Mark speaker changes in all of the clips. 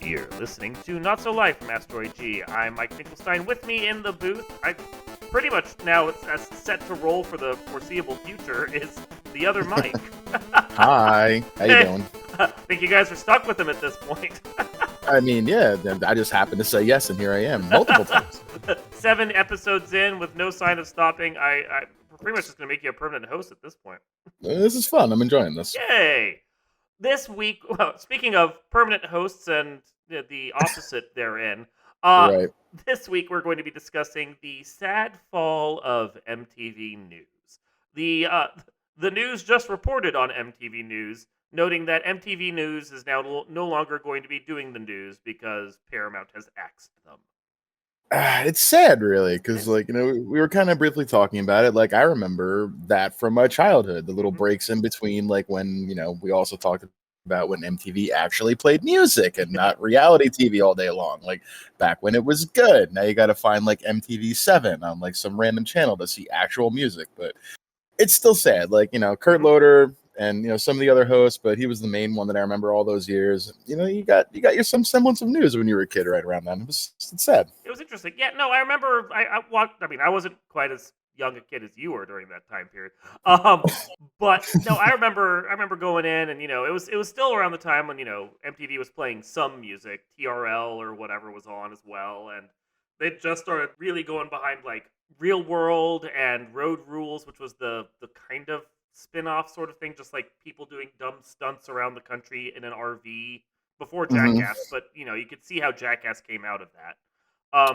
Speaker 1: You're listening to Not So Life from Asteroid G. I'm Mike Finkelstein. With me in the booth, I pretty much now it's set to roll for the foreseeable future, is the other Mike.
Speaker 2: Hi, how you doing?
Speaker 1: I think you guys are stuck with him at this point.
Speaker 2: I mean, yeah, I just happened to say yes, and here I am, multiple times.
Speaker 1: 7 episodes in with no sign of stopping. I'm pretty much just going to make you a permanent host at this point.
Speaker 2: This is fun. I'm enjoying this.
Speaker 1: Yay! This week, well, speaking of permanent hosts and the opposite therein,
Speaker 2: Right.
Speaker 1: this week we're going to be discussing the sad fall of MTV News. The news just reported on MTV News, noting that MTV News is now no longer going to be doing the news because Paramount has axed them.
Speaker 2: It's sad, really, because, we were kind of briefly talking about it. Like, I remember that from my childhood, the little breaks in between, like, when, we also talked about when MTV actually played music and not reality TV all day long. Like, back when it was good. Now you got to find, like, MTV 7 on, like, some random channel to see actual music. But it's still sad. Like, Kurt Loder and, some of the other hosts, but he was the main one that I remember all those years. You got your some semblance of news when you were a kid right around then. It's sad.
Speaker 1: It was interesting. Yeah, no, I remember. I watched. I mean, I wasn't quite as young a kid as you were during that time period. But no, I remember. I remember going in, and it was still around the time when MTV was playing some music, TRL or whatever was on as well, and they just started really going behind like Real World and Road Rules, which was the kind of spin-off sort of thing, just like people doing dumb stunts around the country in an RV before Jackass. But you could see how Jackass came out of that.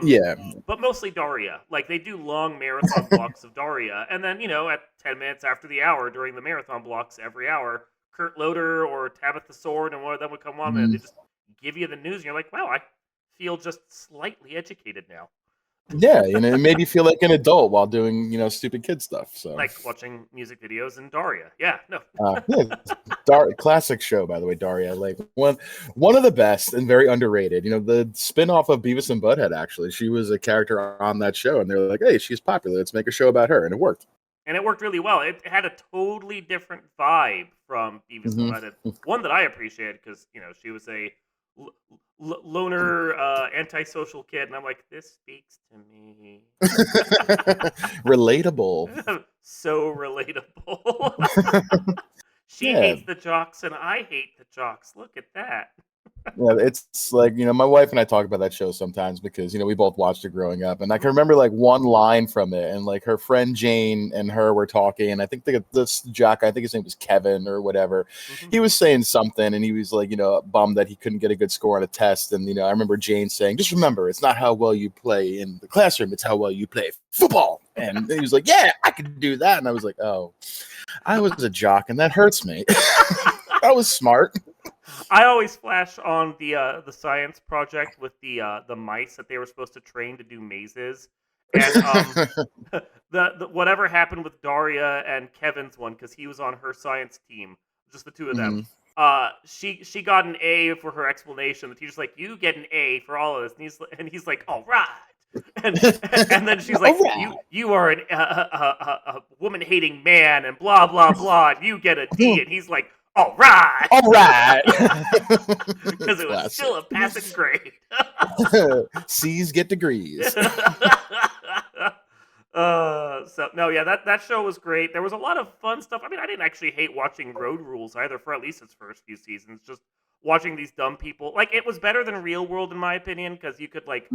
Speaker 2: Yeah.
Speaker 1: But mostly Daria. Like, they do long marathon blocks of Daria, and then at 10 minutes after the hour during the marathon blocks every hour, Kurt Loder or Tabitha Sword and one of them would come on and they just give you the news, and you're like, wow, I feel just slightly educated now.
Speaker 2: Yeah, it made you feel like an adult while doing, stupid kid stuff. So,
Speaker 1: like watching music videos in Daria. Yeah, no.
Speaker 2: Classic show, by the way, Daria. Like one of the best and very underrated. The spin-off of Beavis and Butthead, actually. She was a character on that show, and they're like, hey, she's popular. Let's make a show about her. And it worked.
Speaker 1: And it worked really well. It had a totally different vibe from Beavis and Butthead. One that I appreciated because, she was a loner, antisocial kid, and I'm like, this speaks to me.
Speaker 2: Relatable.
Speaker 1: So relatable. She hates the jocks, and I hate the jocks. Look at that.
Speaker 2: Yeah, it's like, my wife and I talk about that show sometimes because, we both watched it growing up. And I can remember like one line from it, and like her friend Jane and her were talking. And I think this jock, I think his name was Kevin or whatever. He was saying something, and he was like, bummed that he couldn't get a good score on a test. And, I remember Jane saying, just remember, it's not how well you play in the classroom, it's how well you play football. And he was like, yeah, I could do that. And I was like, oh, I was a jock, and that hurts me. That was smart.
Speaker 1: I always flash on the science project with the mice that they were supposed to train to do mazes, and the whatever happened with Daria and Kevin's one, because he was on her science team, just the two of them. She got an A for her explanation. The teacher's like, "You get an A for all of this," and he's like, "All right." And then she's like, "You are a woman-hating man," and blah blah blah. And you get a D, and he's like, all right. Because it was still a passing grade.
Speaker 2: C's get degrees.
Speaker 1: That show was great. There was a lot of fun stuff. I mean, I didn't actually hate watching Road Rules either, for at least its first few seasons. Just watching these dumb people. Like, it was better than Real World, in my opinion, because you could, like,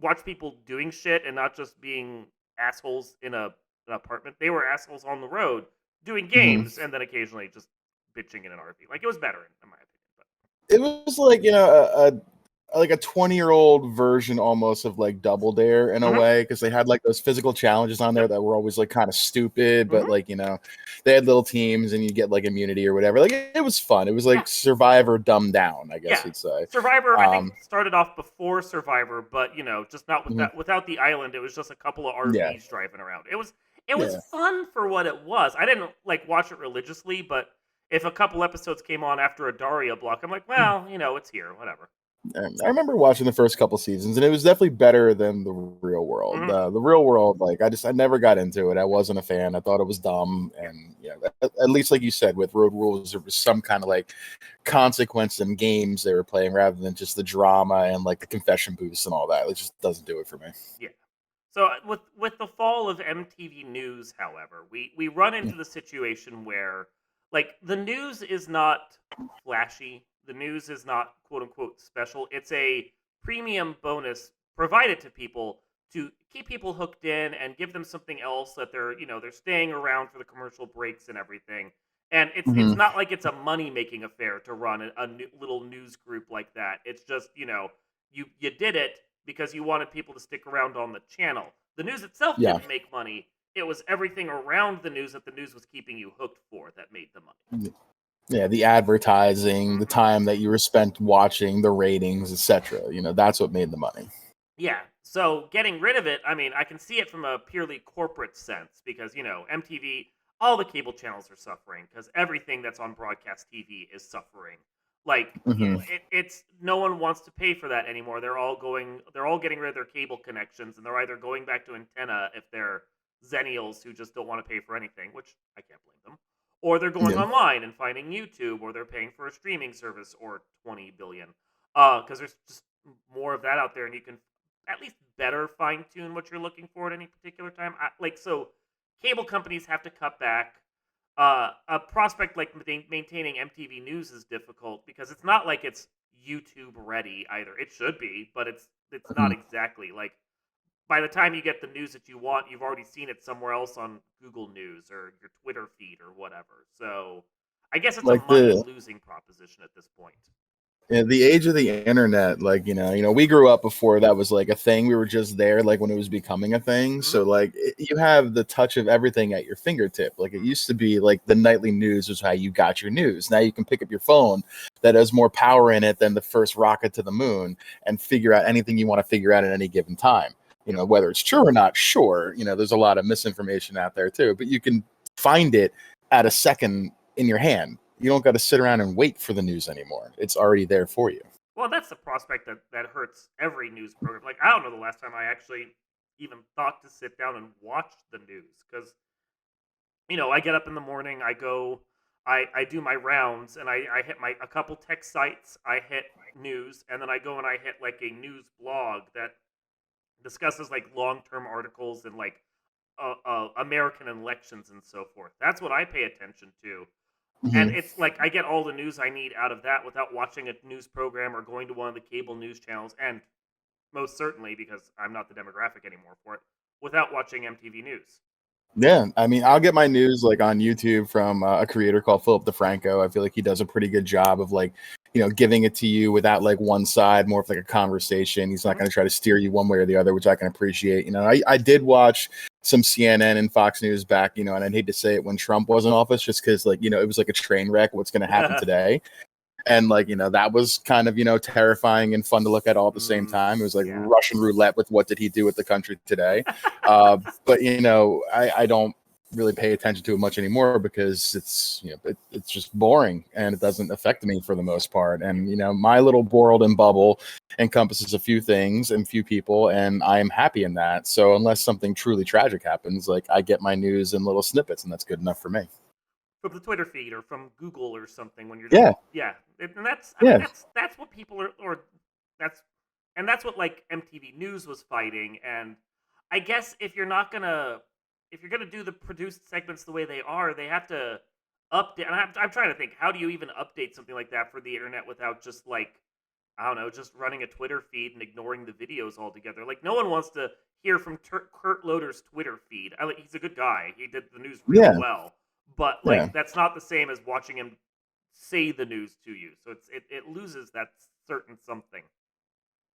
Speaker 1: watch people doing shit and not just being assholes in an apartment. They were assholes on the road doing games, and then occasionally just bitching in an RV. Like, it was better in my opinion. But
Speaker 2: it was like, a 20-year-old version almost of like Double Dare in a way, because they had like those physical challenges on there that were always like kind of stupid, but like, they had little teams and you get like immunity or whatever. Like, it was fun. It was like Survivor dumbed down, I guess you'd say.
Speaker 1: Survivor, I think, started off before Survivor, but just not with without the island. It was just a couple of RVs driving around. It was fun for what it was. I didn't like watch it religiously, but if a couple episodes came on after a Daria block, I'm like, well, it's here, whatever.
Speaker 2: And I remember watching the first couple seasons, and it was definitely better than the Real World.
Speaker 1: Mhm.
Speaker 2: The Real World, like I never got into it. I wasn't a fan. I thought it was dumb,
Speaker 1: Yeah.
Speaker 2: and at least like you said, with Road Rules, there was some kind of like consequence in games they were playing rather than just the drama and like the confession booths and all that. It just doesn't do it for me.
Speaker 1: Yeah. So with the fall of MTV News, however, we run
Speaker 2: Yeah.
Speaker 1: into the situation where like the news is not flashy. The news is not quote unquote special. It's a premium bonus provided to people to keep people hooked in and give them something else that they're staying around for the commercial breaks and everything. And it's
Speaker 2: Mhm.
Speaker 1: not like it's a money making affair to run little news group like that. It's just you did it because you wanted people to stick around on the channel. The news itself
Speaker 2: Yeah.
Speaker 1: didn't make money. It was everything around the news that the news was keeping you hooked for that made the money.
Speaker 2: Yeah, the advertising, the
Speaker 1: Mhm.
Speaker 2: time that you were spent watching, the ratings, etc. That's what made the money.
Speaker 1: Yeah. So getting rid of it, I mean, I can see it from a purely corporate sense because, MTV, all the cable channels are suffering because everything that's on broadcast TV is suffering. Like,
Speaker 2: Hmm.
Speaker 1: it's no one wants to pay for that anymore. They're all getting rid of their cable connections and they're either going back to antenna if they're Zennials who just don't want to pay for anything, which I can't blame them. Or they're going
Speaker 2: Yeah.
Speaker 1: online and finding YouTube, or they're paying for a streaming service or 20 billion. Because there's just more of that out there, and you can at least better fine tune what you're looking for at any particular time. So, cable companies have to cut back. A prospect like maintaining MTV News is difficult because it's not like it's YouTube ready either. It should be, but it's not
Speaker 2: Mhm.
Speaker 1: exactly. Like by the time you get the news that you want, you've already seen it somewhere else on Google News or your Twitter feed or whatever. So, I guess it's a
Speaker 2: Like
Speaker 1: money
Speaker 2: the
Speaker 1: losing proposition at this point.
Speaker 2: Yeah, the age of the internet, like we grew up before that was like a thing. We were just there, like when it was becoming a thing.
Speaker 1: Hmm.
Speaker 2: So like you have the touch of everything at your fingertip. Like it used to be, like the nightly news was how you got your news. Now you can pick up your phone that has more power in it than the first rocket to the moon and figure out anything you want to figure out at any given time.
Speaker 1: Yep.
Speaker 2: Whether it's true or not, sure. There's a lot of misinformation out there too, but you can find it at a second in your hand. You don't got to sit around and wait for the news anymore. It's already there for you.
Speaker 1: Well, that's the prospect that hurts every news program. Like, I don't know the last time I actually even thought to sit down and watch the news because I get up in the morning, I do my rounds, and I hit my a couple tech sites, I hit news, and then I go and I hit like a news blog that discusses like long term articles and like American elections and so forth. That's what I pay attention to. And
Speaker 2: Mhm.
Speaker 1: it's like I get all the news I need out of that without watching a news program or going to one of the cable news channels, and most certainly because I'm not the demographic anymore for it, without watching MTV News.
Speaker 2: Yeah, I mean, I'll get my news like on YouTube from a creator called Philip DeFranco. I feel like he does a pretty good job of like, giving it to you without like one side, more of like a conversation. He's not
Speaker 1: Mhm.
Speaker 2: going to try to steer you one way or the other, which I can appreciate. I did watch some CNN and Fox News back, and I'd hate to say it when Trump was in office, just because like, it was like a train wreck. What's going to happen today? And like that was kind of terrifying and fun to look at all at the same time. It was like
Speaker 1: Yeah.
Speaker 2: Russian roulette with what did he do with the country today. But I don't really pay attention to it much anymore because it's just boring and it doesn't affect me for the most part. And my little world and bubble encompasses a few things and few people, and I am happy in that. So unless something truly tragic happens, like I get my news in little snippets, and that's good enough for me.
Speaker 1: From the Twitter feed or from Google or something when you're just
Speaker 2: Yeah,
Speaker 1: yeah, and that's I mean
Speaker 2: yeah,
Speaker 1: that's what people are or that's that's what like MTV News was fighting. And I guess if you're gonna do the produced segments the way they are, they have to update. And I'm trying to think, how do you even update something like that for the internet without just like I don't know, just running a Twitter feed and ignoring the videos altogether. Like no one wants to hear from Kurt Loder's Twitter feed. He's a good guy. He did the news really
Speaker 2: yeah,
Speaker 1: well, but
Speaker 2: yeah.
Speaker 1: like that's not the same as watching him say the news to you. So it loses that certain something.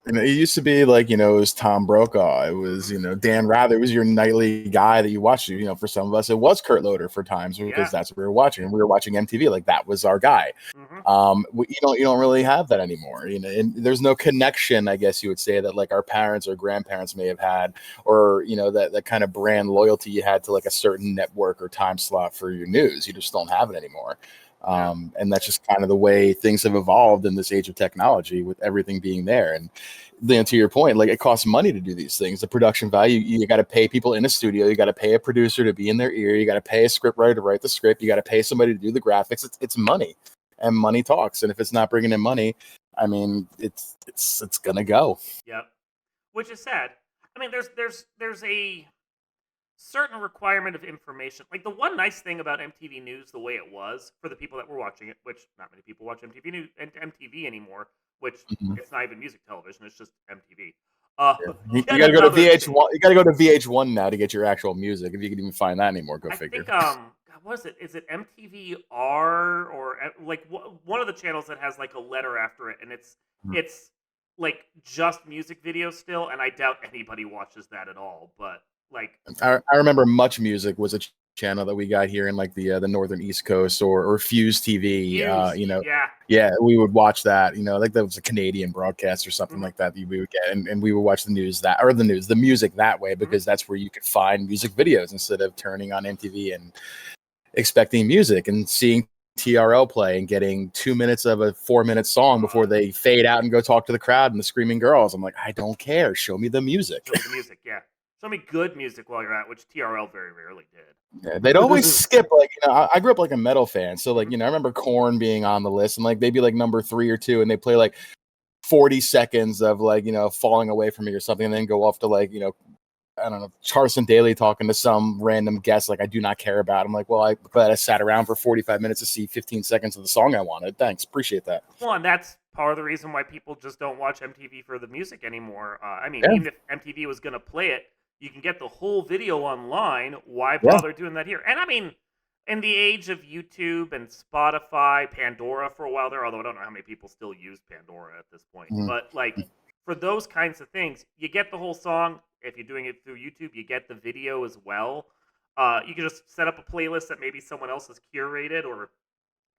Speaker 2: It used to be like, it was Tom Brokaw. It was,
Speaker 1: Hmm.
Speaker 2: Dan Rather. It was your nightly guy that you watched. For some of us, it was Kurt Loder for times because
Speaker 1: Yeah.
Speaker 2: that's what we were watching. And we were watching MTV. Like that was our guy.
Speaker 1: Hmm.
Speaker 2: You don't really have that anymore. And there's no connection, I guess you would say, that like our parents or grandparents may have had, or that kind of brand loyalty you had to like a certain network or time slot for your news. You just don't have it anymore. And that's just kind of the way things have evolved in this age of technology, with everything being there. And then to your point, like, it costs money to do these things. The production value, you got to pay people in a studio, you got to pay a producer to be in their ear, you got to pay a scriptwriter to write the script, you got to pay somebody to do the graphics. It's money, and money talks. And if it's not bringing in money, I mean, it's gonna go.
Speaker 1: Yep. Which is sad. I mean, there's a certain requirement of information. Like, the one nice thing about MTV News, the way it was for the people that were watching it, which not many people watch MTV News and MTV anymore, which
Speaker 2: Mhm.
Speaker 1: it's not even music television, it's just MTV.
Speaker 2: You
Speaker 1: yet
Speaker 2: got to go to
Speaker 1: another thing.
Speaker 2: VH1. You got to go to VH1 now to get your actual music, if you can even find that anymore. Go
Speaker 1: I
Speaker 2: figure.
Speaker 1: think God, what is it? Is it MTVR or like one of the channels that has like a letter after it, and it's like just music videos still, and I doubt anybody watches that at all. But like,
Speaker 2: I remember Much Music was a channel that we got here in like the northern East Coast, or Fuse TV.
Speaker 1: Fuse, yeah,
Speaker 2: Yeah, we would watch that. Like that was a Canadian broadcast or something
Speaker 1: mhm,
Speaker 2: like that we would get, and we would watch the music that way, because that's where you could find music videos instead of turning on MTV and expecting music and seeing TRL play and getting 2 minutes of a 4-minute song before they fade out and go talk to the crowd and the screaming girls. I'm like, I don't care. Show me the music.
Speaker 1: show me the music, yeah. Show me good music while you're at, which TRL very rarely did.
Speaker 2: Yeah, they'd always skip, like, I grew up like a metal fan, so like, I remember Korn being on the list, and like they'd be like number 3 or 2, and they play like 40 seconds of like, Falling Away From Me or something, and then go off to like, I don't know, Carson Daly talking to some random guest like I do not care about. I'm like, well, I'm glad I sat around for 45 minutes to see 15 seconds of the song I wanted. Thanks, appreciate that.
Speaker 1: Well, and that's part of the reason why people just don't watch MTV for the music anymore. I mean,
Speaker 2: Yeah,
Speaker 1: even if MTV was going to play it, you can get the whole video online. Why
Speaker 2: yeah.
Speaker 1: bother doing that here? And I mean, in the age of YouTube and Spotify, Pandora for a while there, although I don't know how many people still use Pandora at this point,
Speaker 2: Mhm.
Speaker 1: but like, for those kinds of things, you get the whole song. If you're doing it through YouTube, you get the video as well. You can just set up a playlist that maybe someone else has curated, or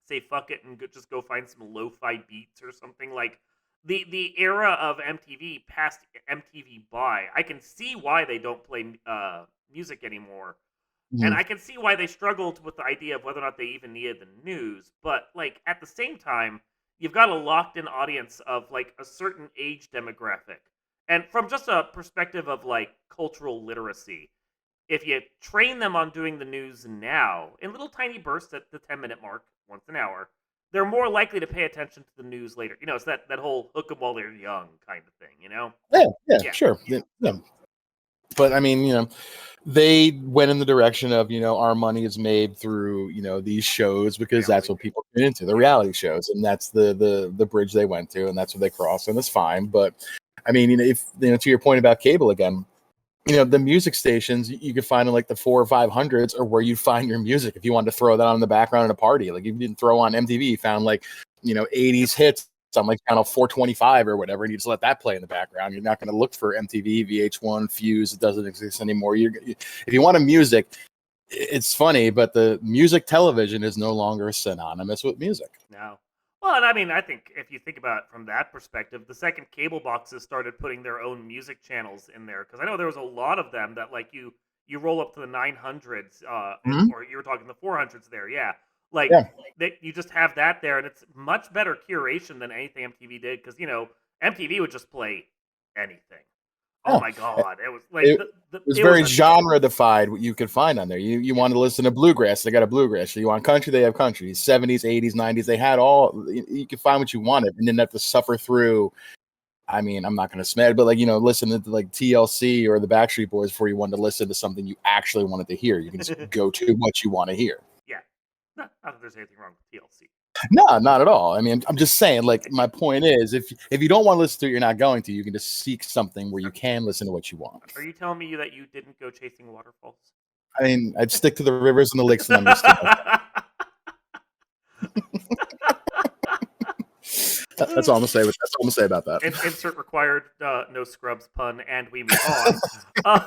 Speaker 1: say fuck it and just go find some lo-fi beats or something. Like, the era of MTV passed MTV by. I can see why they don't play music anymore, and
Speaker 2: Mhm.
Speaker 1: I can see why they struggled with the idea of whether or not they even needed the news. But like, at the same time, you've got a locked in audience of like a certain age demographic. And from just a perspective of like cultural literacy, if you train them on doing the news now in little tiny bursts at the 10-minute mark once an hour, they're more likely to pay attention to the news later. It's that whole hook 'em while they're young kind of thing.
Speaker 2: Yeah, yeah,
Speaker 1: Yeah.
Speaker 2: sure. Yeah. But I mean, they went in the direction of, our money is made through, these shows, because that's
Speaker 1: Reality.
Speaker 2: what people get into, the reality shows, and that's the bridge they went to, and that's what they crossed, and it's fine. But I mean, if to your point about cable again, the music stations you could find in like the 400s or 500s are where you find your music. If you wanted to throw that on in the background at a party, like, you didn't throw on MTV, you found like 80s hits on like channel 425 or whatever, and you just let that play in the background. You're not going to look for MTV, VH1, Fuse. It doesn't exist anymore. If you want a music, it's funny, but the music television is no longer synonymous with music.
Speaker 1: No. Well, and I mean, I think if you think about it from that perspective, the second cable boxes started putting their own music channels in there, because I know there was a lot of them that like you roll up to the 900s,
Speaker 2: Mhm.
Speaker 1: or you were talking the 400s there, yeah. Like,
Speaker 2: Yeah.
Speaker 1: that you just have that there, and it's much better curation than anything MTV did, because MTV would just play anything. Oh
Speaker 2: Yeah.
Speaker 1: my god, it was like
Speaker 2: It was
Speaker 1: it was
Speaker 2: very
Speaker 1: a
Speaker 2: genre defied what you could find on there. You wanted to listen to bluegrass, they got a bluegrass. You want country, they have country. 70s, 80s, 90s, they had all. You could find what you wanted, and didn't have to suffer through. I mean, I'm not going to smash, but like, listen to like TLC or the Backstreet Boys before you wanted to listen to something you actually wanted to hear. You can just go to what you want to hear.
Speaker 1: yeah. Not that there's anything wrong with TLC.
Speaker 2: No, not at all. I mean, I'm just saying, like, my point is, if you don't want to listen to it, you're not going to. You can just seek something where you can listen to what you want.
Speaker 1: Are you telling me that you didn't go chasing waterfalls?
Speaker 2: I mean, I'd stick to the rivers and the lakes, and I'm just that's all I'm gonna say. That's all I'm gonna say about that.
Speaker 1: Insert required no scrubs pun, and we move on.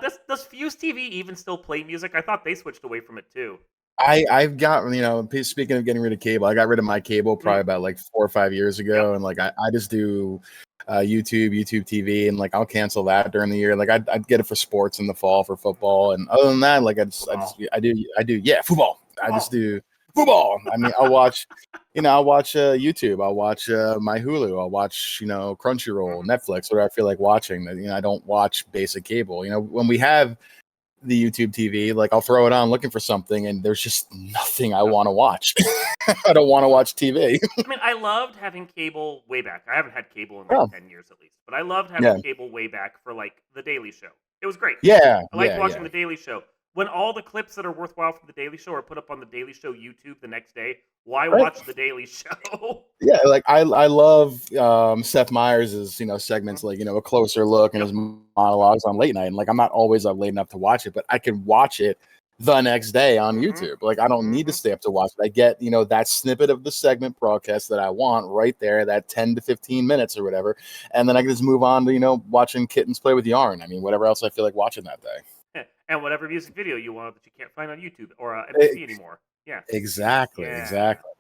Speaker 1: Does Fuse TV even still play music? I thought they switched away from it too.
Speaker 2: I've got, speaking of getting rid of cable, I got rid of my cable probably about like 4 or 5 years ago.
Speaker 1: Yep.
Speaker 2: And like, I just do YouTube TV, and like, I'll cancel that during the year. Like, I'd get it for sports in the fall for football. And other than that, like, I do, yeah, football. I just
Speaker 1: Football.
Speaker 2: do football. I mean, I'll watch, I'll watch YouTube. I'll watch my Hulu. I'll watch, Crunchyroll,
Speaker 1: Mhm.
Speaker 2: Netflix, whatever I feel like watching. I don't watch basic cable. When we have the YouTube TV, like I'll throw it on looking for something, and there's just nothing I want to watch. I don't want to watch TV.
Speaker 1: I mean, I loved having cable way back. I haven't had cable in like
Speaker 2: Oh,
Speaker 1: 10 years at least, but I loved having
Speaker 2: yeah,
Speaker 1: cable way back for like The Daily Show. It was great.
Speaker 2: yeah,
Speaker 1: I liked
Speaker 2: yeah,
Speaker 1: watching
Speaker 2: yeah.
Speaker 1: The Daily Show. When all the clips that are worthwhile from The Daily Show are put up on The Daily Show YouTube the next day, why
Speaker 2: Right.
Speaker 1: watch The Daily Show?
Speaker 2: Yeah, like I love Seth Meyers' segments,
Speaker 1: Mhm.
Speaker 2: like a closer look and
Speaker 1: Yep.
Speaker 2: his monologues on late night. And like I'm not always up late enough to watch it, but I can watch it the next day on
Speaker 1: Mhm.
Speaker 2: YouTube. Like I don't need to
Speaker 1: Mhm.
Speaker 2: stay up to watch it. I get that snippet of the segment broadcast that I want right there, that 10 to 15 minutes or whatever, and then I can just move on to watching kittens play with yarn. I mean, whatever else I feel like watching that day.
Speaker 1: And whatever music video you want that you can't find on YouTube or
Speaker 2: E-
Speaker 1: MTV anymore. Yeah.
Speaker 2: Exactly,
Speaker 1: Yeah.
Speaker 2: exactly.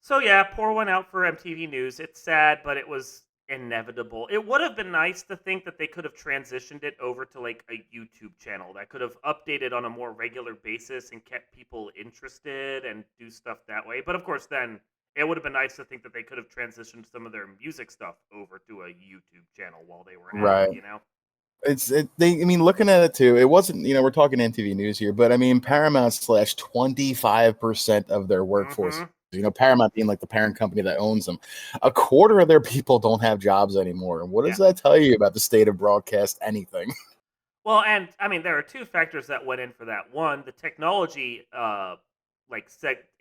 Speaker 1: So yeah, pour one out for MTV News. It's sad, but it was inevitable. It would have been nice to think that they could have transitioned it over to like a YouTube channel that could have updated on a more regular basis and kept people interested and do stuff that way. But of course, then it would have been nice to think that they could have transitioned some of their music stuff over to a YouTube channel while they were at it,
Speaker 2: Right.
Speaker 1: you know?
Speaker 2: I mean, looking at it too, it wasn't, we're talking MTV News here, but I mean, Paramount slash 25% of their workforce,
Speaker 1: Hmm.
Speaker 2: Paramount being like the parent company that owns them, a quarter of their people don't have jobs anymore. And what
Speaker 1: Yeah.
Speaker 2: does that tell you about the state of broadcast anything?
Speaker 1: Well, and I mean, there are two factors that went in for that. One, the technology,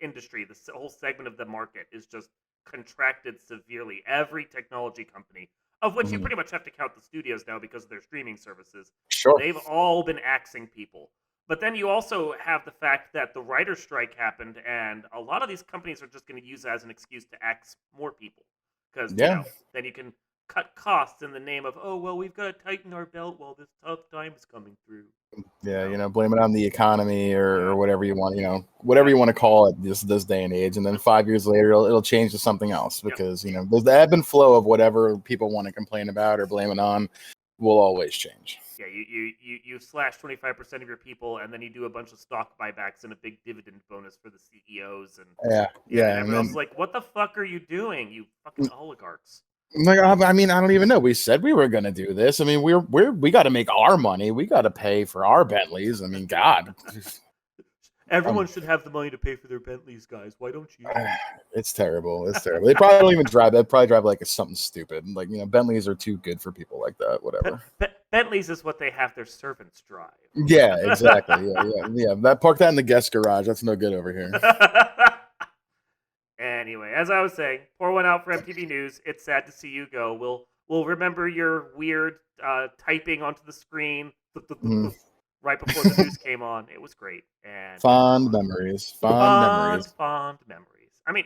Speaker 1: industry, whole segment of the market is just contracted severely. Every technology company, of which you
Speaker 2: Mhm.
Speaker 1: pretty much have to count the studios now because of their streaming services,
Speaker 2: Sure.
Speaker 1: they've all been axing people. But then you also have the fact that the writer's strike happened, and a lot of these companies are just going to use it as an excuse to axe more people because
Speaker 2: Yeah.
Speaker 1: then you can cut costs in the name of, oh well, we've got to tighten our belt while this tough time is coming through. You
Speaker 2: Yeah.
Speaker 1: know?
Speaker 2: Blame it on the economy or
Speaker 1: Yeah,
Speaker 2: whatever you want, whatever
Speaker 1: yeah,
Speaker 2: you want to call it this day and age. And then
Speaker 1: yep,
Speaker 2: 5 years later, it'll change to something else
Speaker 1: yep.
Speaker 2: because, there's the ebb and flow of whatever people want to complain about or blame it on will always change.
Speaker 1: Yeah, you slash 25% of your people, and then you do a bunch of stock buybacks and a big dividend bonus for the CEOs, and
Speaker 2: Yeah,
Speaker 1: yeah, and
Speaker 2: yeah, and
Speaker 1: everyone else is
Speaker 2: then
Speaker 1: like, "What the fuck are you doing, you fucking oligarchs?"
Speaker 2: like I mean, I don't even know. We said we were gonna do this. I mean, we got to make our money. We got to pay for our Bentleys. I mean, God,
Speaker 1: Everyone
Speaker 2: um,
Speaker 1: should have the money to pay for their Bentleys, guys. Why don't you?
Speaker 2: it's terrible. It's terrible. They probably don't even drive. They probably drive like something stupid. Like Bentleys are too good for people like that. Whatever.
Speaker 1: Bentleys is what they have their servants drive.
Speaker 2: Yeah, exactly. Yeah, yeah, yeah. That park that in the guest garage. That's no good over here.
Speaker 1: Anyway, as I was saying, pour one out for MTV News. It's sad to see you go. We'll remember your weird typing onto the screen
Speaker 2: Mhm.
Speaker 1: right before the news came on. It was great and
Speaker 2: Fond
Speaker 1: fun.
Speaker 2: memories. Fond
Speaker 1: Fond,
Speaker 2: memories.
Speaker 1: fond memories. I mean,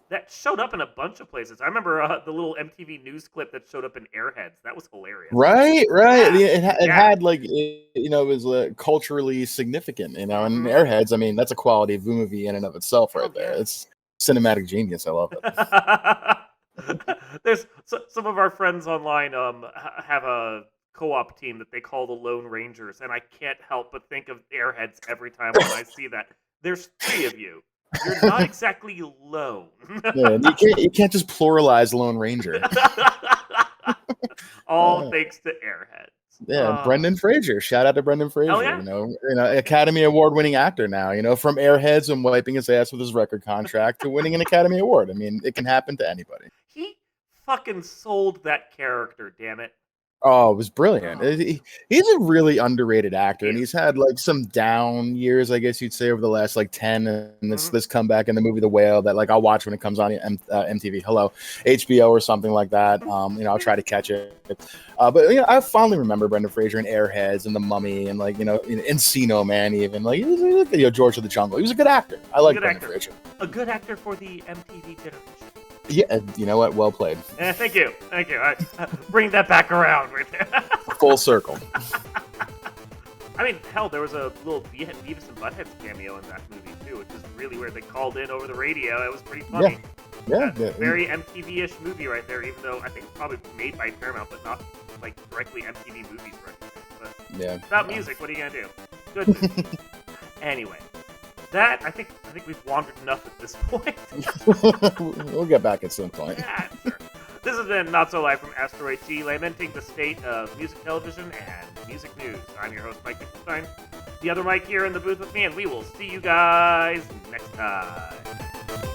Speaker 1: that showed up in a bunch of places. I remember the little MTV News clip that showed up in Airheads. That was hilarious.
Speaker 2: Right, right.
Speaker 1: Yeah,
Speaker 2: It
Speaker 1: yeah.
Speaker 2: had like it was culturally significant, and
Speaker 1: Hmm.
Speaker 2: Airheads. I mean, that's a quality movie in and of itself, right
Speaker 1: Hell
Speaker 2: there.
Speaker 1: yeah.
Speaker 2: It's cinematic genius. I love it.
Speaker 1: There's some of our friends online have a co-op team that they call the Lone Rangers, and I can't help but think of Airheads every time when I see that. There's three of you. You're not exactly lone.
Speaker 2: Yeah, and you can't just pluralize Lone Ranger.
Speaker 1: All
Speaker 2: Uh,
Speaker 1: thanks to Airheads.
Speaker 2: yeah, Brendan Fraser. Shout out to Brendan
Speaker 1: Hell
Speaker 2: Fraser.
Speaker 1: yeah.
Speaker 2: Academy Award winning actor now. From Airheads and wiping his ass with his record contract to winning an Academy Award. I mean, it can happen to anybody.
Speaker 1: He fucking sold that character, damn it.
Speaker 2: Oh, it was brilliant.
Speaker 1: Oh,
Speaker 2: He's a really underrated actor,
Speaker 1: he
Speaker 2: and
Speaker 1: is.
Speaker 2: he's had like some down years, I guess you'd say, over the last like 10. And
Speaker 1: Mhm.
Speaker 2: this comeback in the movie The Whale that like I'll watch when it comes on MTV, HBO or something like that. I'll try to catch it. But I fondly remember Brendan Fraser in Airheads and The Mummy and like in Encino Man even like he was, George of the Jungle. He was a good actor. I
Speaker 1: He's a
Speaker 2: like
Speaker 1: good
Speaker 2: Brendan
Speaker 1: actor.
Speaker 2: Fraser.
Speaker 1: A good actor for the MTV generation.
Speaker 2: Yeah, you know what? Well played.
Speaker 1: Thank you. Thank you. Bring that back around right there.
Speaker 2: Full circle.
Speaker 1: I mean, hell, there was a little Beavis and Butthead's cameo in that movie, too, which is really weird. They called in over the radio. It was pretty funny.
Speaker 2: Yeah.
Speaker 1: Very MTV-ish movie right there, even though I think it's probably made by Paramount, but not, like, directly MTV movies or anything. But
Speaker 2: Yeah.
Speaker 1: without music, what are you going to do? Good movie. Anyway, that, I think we've wandered enough at this point.
Speaker 2: We'll get back at some point.
Speaker 1: Yeah, sure. This has been Not So Live from Asteroid G, lamenting the state of music television and music news. I'm your host, Mike Wittgenstein. The other Mike here in the booth with me, and we will see you guys next time.